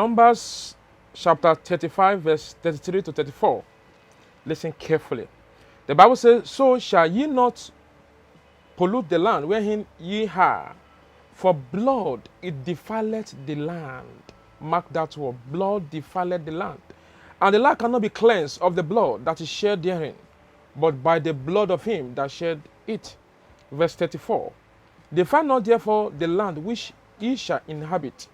Numbers chapter 35, verse 33 to 34. Listen carefully. The Bible says, so shall ye not pollute the land wherein ye are, for blood it defileth the land. Mark that word, blood defileth the land. And the land cannot be cleansed of the blood that is shed therein, but by the blood of him that shed it. Verse 34. Defile not therefore the land which ye shall inhabit,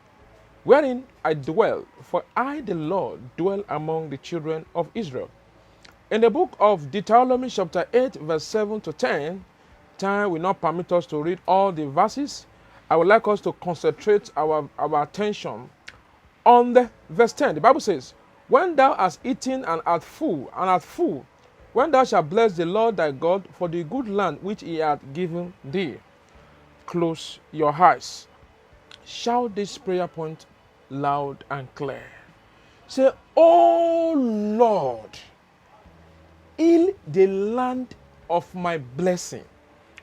wherein I dwell, for I the Lord dwell among the children of Israel. In the book of Deuteronomy chapter 8, verse 7 to 10, time will not permit us to read all the verses. I would like us to concentrate our attention on the verse 10. The Bible says, when thou hast eaten and art full, when thou shalt bless the Lord thy God for the good land which he hath given thee. Close your eyes. Shout this prayer point loud and clear. Say, oh Lord, heal the land of my blessing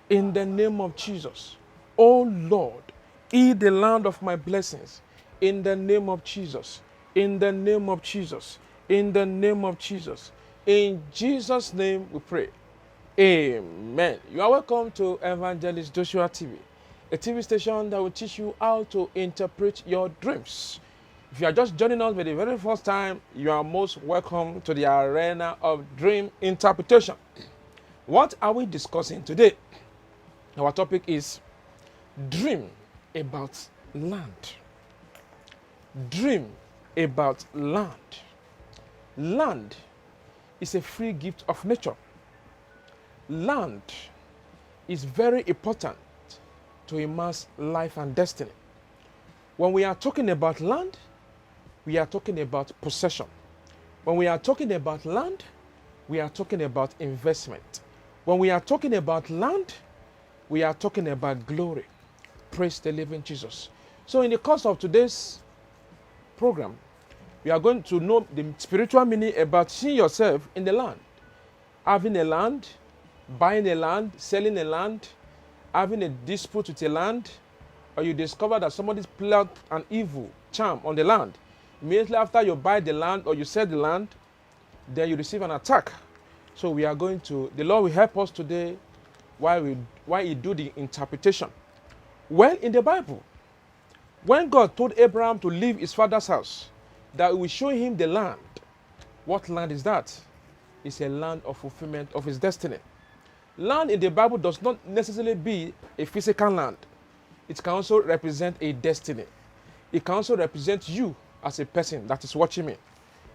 in the name of Jesus. Oh Lord, heal the land of my blessings in the name of Jesus. In the name of Jesus. In the name of Jesus. In Jesus' name we pray. Amen. You are welcome to Evangelist Joshua TV, a TV station that will teach you how to interpret your dreams. If you are just joining us for the very first time, you are most welcome to the arena of dream interpretation. What are we discussing today? Our topic is dream about land. Dream about land. Land is a free gift of nature. Land is very important to a man's life and destiny. When we are talking about land, we are talking about possession. When we are talking about land, we are talking about investment. When we are talking about land, we are talking about glory. Praise the living Jesus. So in the course of today's program, we are going to know the spiritual meaning about seeing yourself in the land. Having a land, buying a land, selling a land, having a dispute with a land, or you discover that somebody's planned an evil charm on the land. Immediately after you buy the land or you sell the land, then you receive an attack. So we are going to, the Lord will help us today while he do the interpretation. Well, in the Bible, when God told Abraham to leave his father's house, that he will show him the land. What land is that? It's a land of fulfillment of his destiny. Land in the Bible does not necessarily be a physical land. It can also represent a destiny. It can also represent you as a person that is watching me.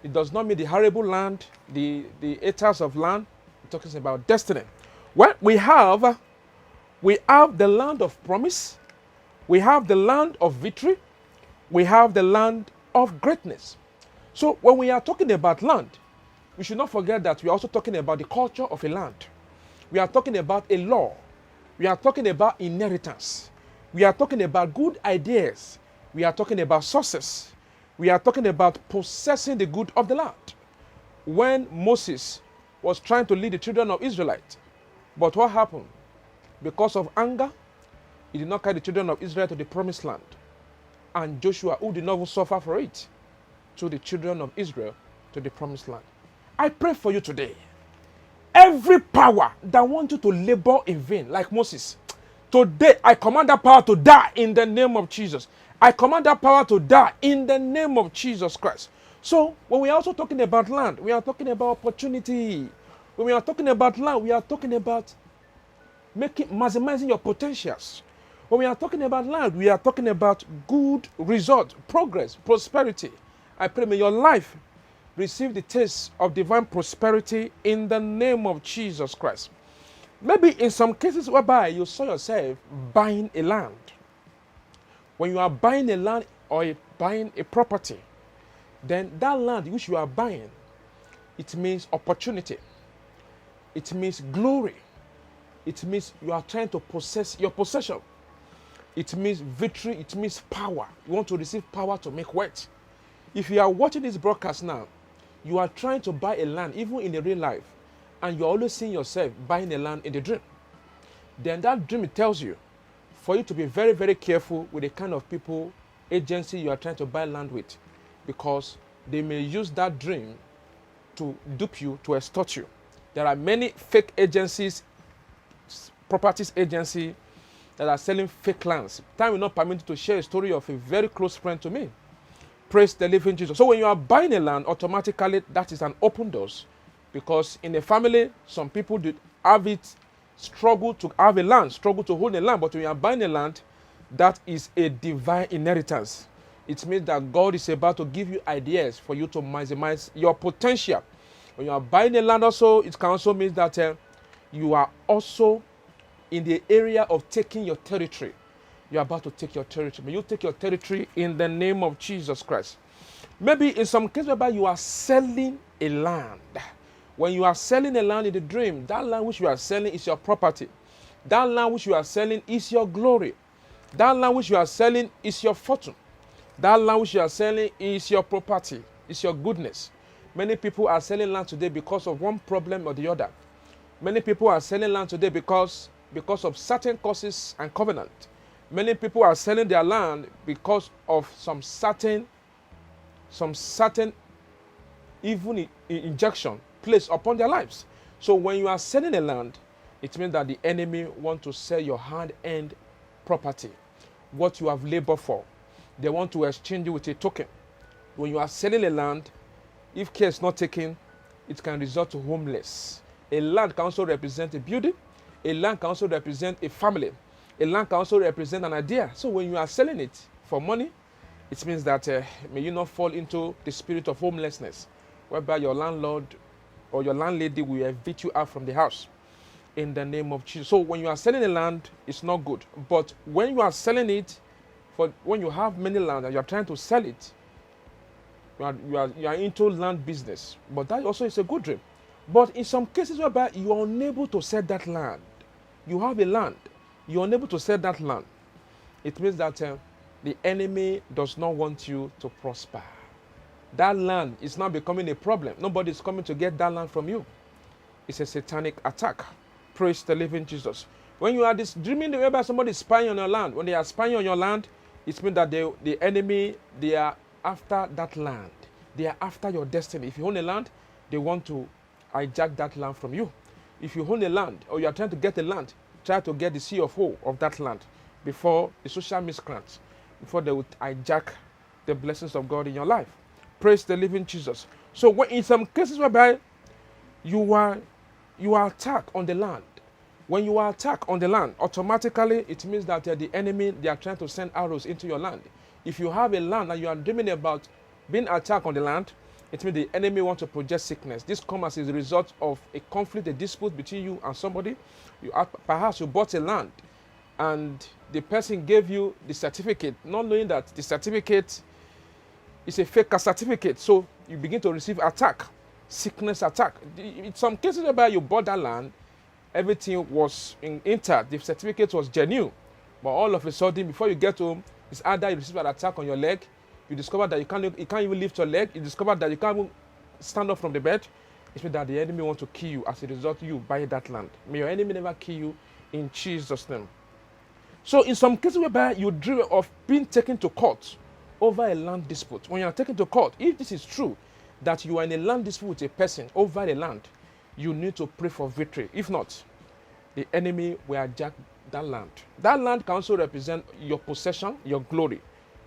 It does not mean the horrible land, the haters of land. It talks about destiny. Well, we have the land of promise. We have the land of victory. We have the land of greatness. So when we are talking about land, we should not forget that we are also talking about the culture of a land. We are talking about a law. We are talking about inheritance. We are talking about good ideas. We are talking about sources. We are talking about possessing the good of the land. When Moses was trying to lead the children of Israelites, but what happened? Because of anger, he did not carry the children of Israel to the promised land. And Joshua, who did not even suffer for it, to the children of Israel to the promised land. I pray for you today. Every power that wants you to labor in vain, like Moses, today I command that power to die in the name of Jesus. I command that power to die in the name of Jesus Christ. So when we are also talking about land, we are talking about opportunity. When we are talking about land, we are talking about maximizing your potentials. When we are talking about land, we are talking about good result, progress, prosperity. I pray may your life receive the taste of divine prosperity in the name of Jesus Christ. Maybe in some cases whereby you saw yourself buying a land. When you are buying a land or buying a property, then that land which you are buying, it means opportunity. It means glory. It means you are trying to possess your possession. It means victory. It means power. You want to receive power to make wealth. If you are watching this broadcast now, you are trying to buy a land, even in the real life, and you're always seeing yourself buying a land in the dream. Then that dream, it tells you, for you to be very, very careful with the kind of people, agency you are trying to buy land with. because they may use that dream to dupe you, to extort you. There are many fake agencies, properties agency, that are selling fake lands. Time will not permit me to share a story of a very close friend to me. Praise the living Jesus. So when you are buying a land, automatically that is an open doors, because in a family, some people did have it, struggle to have a land, struggle to hold a land. But when you are buying a land, that is a divine inheritance. It means that God is about to give you ideas for you to maximize your potential. When you are buying a land also, it can also mean that you are also in the area of taking your territory. You're about to take your territory. May you take your territory in the name of Jesus Christ. Maybe in some cases whereby you are selling a land. When you are selling a land in the dream, that land which you are selling is your property. That land which you are selling is your glory. That land which you are selling is your fortune. That land which you are selling is your property, is your goodness. Many people are selling land today because of one problem or the other. Many people are selling land today because of certain causes and covenant. Many people are selling their land because of some certain even injection placed upon their lives. So when you are selling a land, it means that the enemy want to sell your hand-earned property, what you have labored for. They want to exchange you with a token. When you are selling a land, if care is not taken, it can result to homeless. A land can also represent a building. A land can also represent a family. A land can also represent an idea. So when you are selling it for money, it means that may you not fall into the spirit of homelessness, whereby your landlord or your landlady will evict you out from the house in the name of Jesus. So when you are selling a land, it's not good. But when you are selling it, when you have many land and you are trying to sell it, you are into land business. But that also is a good dream. But in some cases whereby you are unable to sell that land, you have a land, you are unable to sell that land, it means that the enemy does not want you to prosper. That land is now becoming a problem. Nobody is coming to get that land from you. It's a satanic attack. Praise the living Jesus. When you are dreaming whereby somebody is spying on your land, when they are spying on your land, it means that the enemy, they are after that land. They are after your destiny. If you own a land, they want to hijack that land from you. If you own a land or you are trying to get a land, try to get the CFO of that land before the social miscreants, before they would hijack the blessings of God in your life. Praise the living Jesus. So when, in some cases whereby you are attacked on the land, when you are attacked on the land, automatically it means that the enemy, they are trying to send arrows into your land. If you have a land and you are dreaming about being attacked on the land, it means the enemy wants to project sickness. This comes as a result of a conflict, a dispute between you and somebody. Perhaps you bought a land and the person gave you the certificate, not knowing that the certificate is a fake certificate. So you begin to receive attack, sickness attack. In some cases whereby you bought that land, everything was intact, the certificate was genuine. But all of a sudden, before you get home, it's either you receive an attack on your leg, you discover that you can't even lift your leg, you discover that you can't even stand up from the bed. It means that the enemy wants to kill you as a result of you buying that land. May your enemy never kill you in Jesus' name. So in some cases whereby you dream of being taken to court over a land dispute, when you are taken to court, if this is true, that you are in a land dispute with a person over a land, you need to pray for victory. If not, the enemy will hijack that land. That land can also represent your possession, your glory.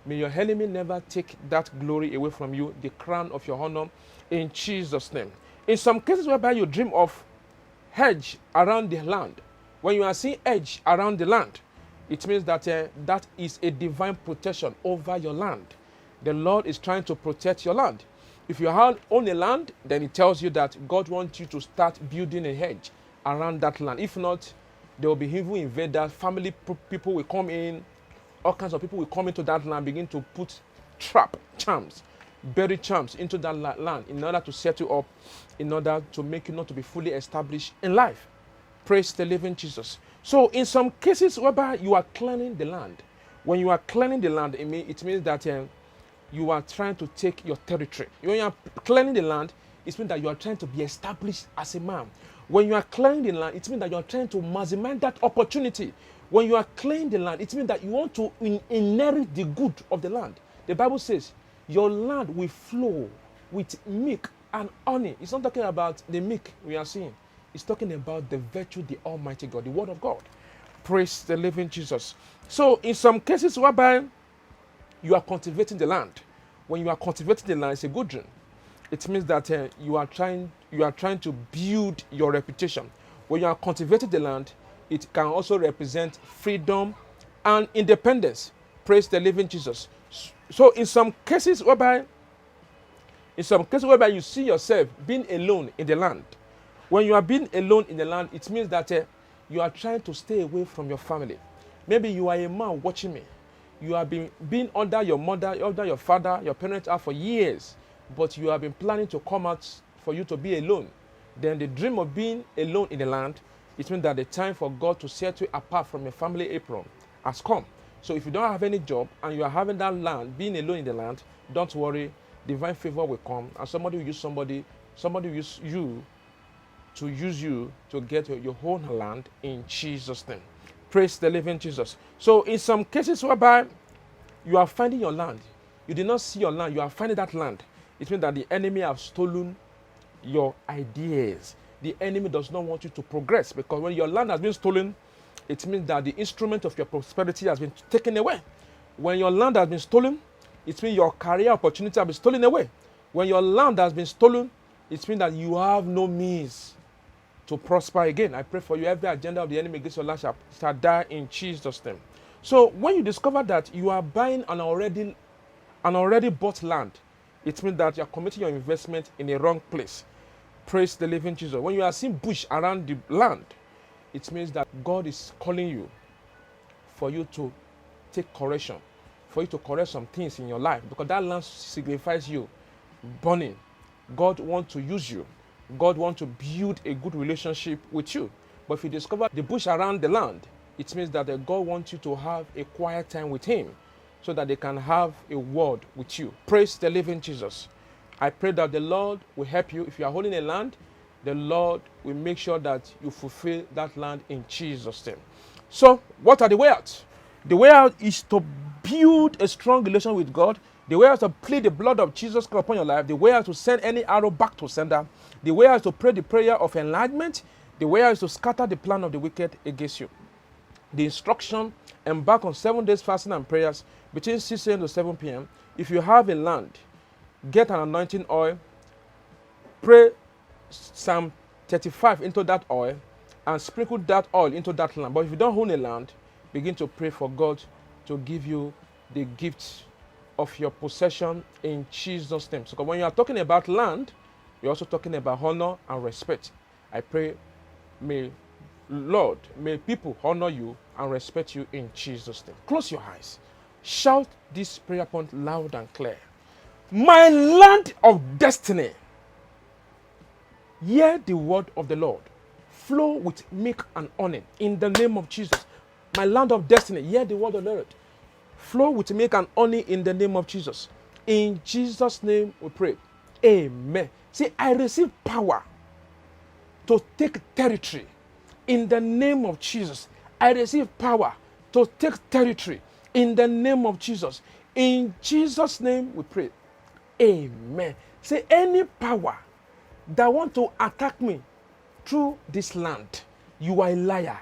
May your enemy never take that glory away from you, the crown of your honor, in Jesus' name. In some cases whereby you dream of hedge around the land, when you are seeing edge around the land, it means that that is a divine protection over your land. The Lord is trying to protect your land. If you own a land, then it tells you that God wants you to start building a hedge around that land. If not, there will be evil invaders, family people will come in, all kinds of people will come into that land, begin to put charms, bury charms into that land in order to set you up, in order to make you not to be fully established in life. Praise the living Jesus. So in some cases whereby you are cleansing the land, when you are cleansing the land, it means that you are trying to take your territory. When you are cleansing the land, it means that you are trying to be established as a man. When you are cleansing the land, it means that you are trying to maximize that opportunity. When you are cleansing the land, it means that you want to inherit the good of the land. The Bible says, Your land will flow with milk and honey. It's not talking about the milk we are seeing. It's talking about the virtue, the Almighty God, the Word of God. Praise the living Jesus. So in some cases whereby you are cultivating the land, when you are cultivating the land, it's a good dream. It means that you are trying to build your reputation. When you are cultivating the land, it can also represent freedom and independence. Praise the living Jesus. So in some cases whereby you see yourself being alone in the land, when you are being alone in the land, it means that you are trying to stay away from your family. Maybe you are a man watching me. You have been under your mother, under your father, your parents are for years, but you have been planning to come out for you to be alone. Then the dream of being alone in the land, it means that the time for God to set you apart from your family apron has come. So if you don't have any job and you are having that land, being alone in the land, don't worry, divine favor will come, and somebody will use you to get your own land in Jesus' name. Praise the living Jesus. So in some cases whereby you are finding your land, you did not see your land, you are finding that land, it means that the enemy has stolen your ideas. The enemy does not want you to progress, because when your land has been stolen, it means that the instrument of your prosperity has been taken away. When your land has been stolen, it means your career opportunity has been stolen away. When your land has been stolen, it means that you have no means to prosper again. I pray for you, every agenda of the enemy against your life shall die in Jesus' name. So when you discover that you are buying an already bought land, it means that you are committing your investment in a wrong place. Praise the living Jesus. When you are seeing bush around the land, it means that God is calling you for you to take correction, for you to correct some things in your life, because that land signifies you burning. God wants to use you. God wants to build a good relationship with you. But if you discover the bush around the land, it means that God wants you to have a quiet time with Him so that they can have a word with you. Praise the living Jesus. I pray that the Lord will help you. If you are holding a land, the Lord will make sure that you fulfill that land in Jesus' name. So, what are the way out? The way out is to build a strong relation with God. The way out to plead the blood of Jesus Christ upon your life. The way out to send any arrow back to sender. The way out to pray the prayer of enlargement. The way out is to scatter the plan of the wicked against you. The instruction: embark on 7 days fasting and prayers between 6 a.m. to 7 p.m. If you have a land, get an anointing oil, pray Psalm 35 into that oil, and sprinkle that oil into that land. But if you don't own a land, begin to pray for God to give you the gift of your possession in Jesus' name. So when you are talking about land, you're also talking about honor and respect. I pray, may people honor you and respect you in Jesus' name. Close your eyes. Shout this prayer point loud and clear. My land of destiny, hear the word of the Lord. Flow with milk and honey in the name of Jesus. My land of destiny, hear the word of the Lord. Flow with milk and honey in the name of Jesus. In Jesus' name we pray. Amen. See, I receive power to take territory in the name of Jesus. I receive power to take territory in the name of Jesus. In Jesus' name we pray. Amen. Say, any power that want to attack me through this land, you are a liar.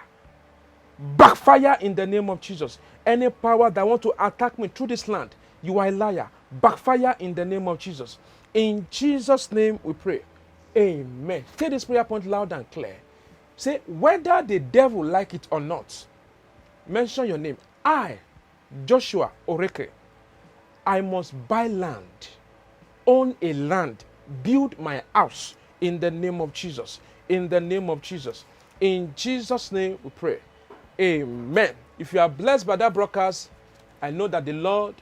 Backfire in the name of Jesus. Any power that want to attack me through this land, you are a liar. Backfire in the name of Jesus. In Jesus' name we pray. Amen. Say this prayer point loud and clear. Say, whether the devil like it or not, mention your name. I, Joshua Oreke, I must buy land, own a land, build my house in the name of Jesus. In the name of Jesus. In Jesus' name we pray. Amen. If you are blessed by that broadcast, I know that the Lord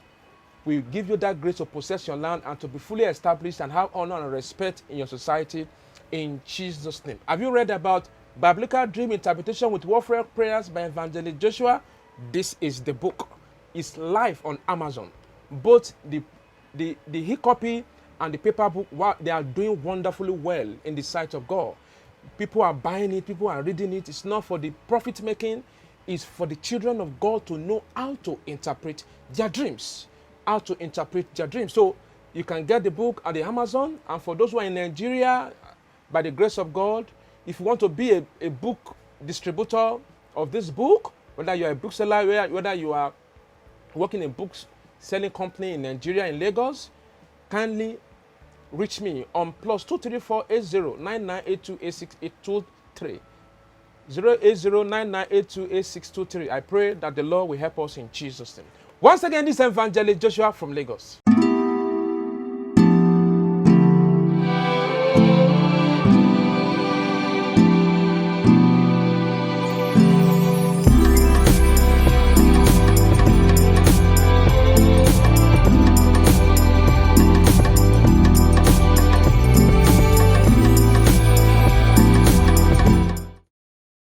will give you that grace to possess your land and to be fully established and have honor and respect in your society in Jesus' name. Have you read about Biblical Dream Interpretation with Warfare Prayers by Evangelist Joshua? This is the book. It's live on Amazon. Both the e-copy and the paper book, they are doing wonderfully well in the sight of God. People are buying it. People are reading it. It's not for the profit making. It's for the children of God to know how to interpret their dreams. How to interpret their dreams. So You can get the book at the Amazon. And for those who are in Nigeria, by the grace of God, if you want to be a book distributor of this book, whether you are a bookseller, whether you are working in books selling company in Nigeria, in Lagos, kindly reach me on +2348099828683. 08099828623. I pray that the Lord will help us in Jesus' name. Once again, this is Evangelist Joshua from Lagos.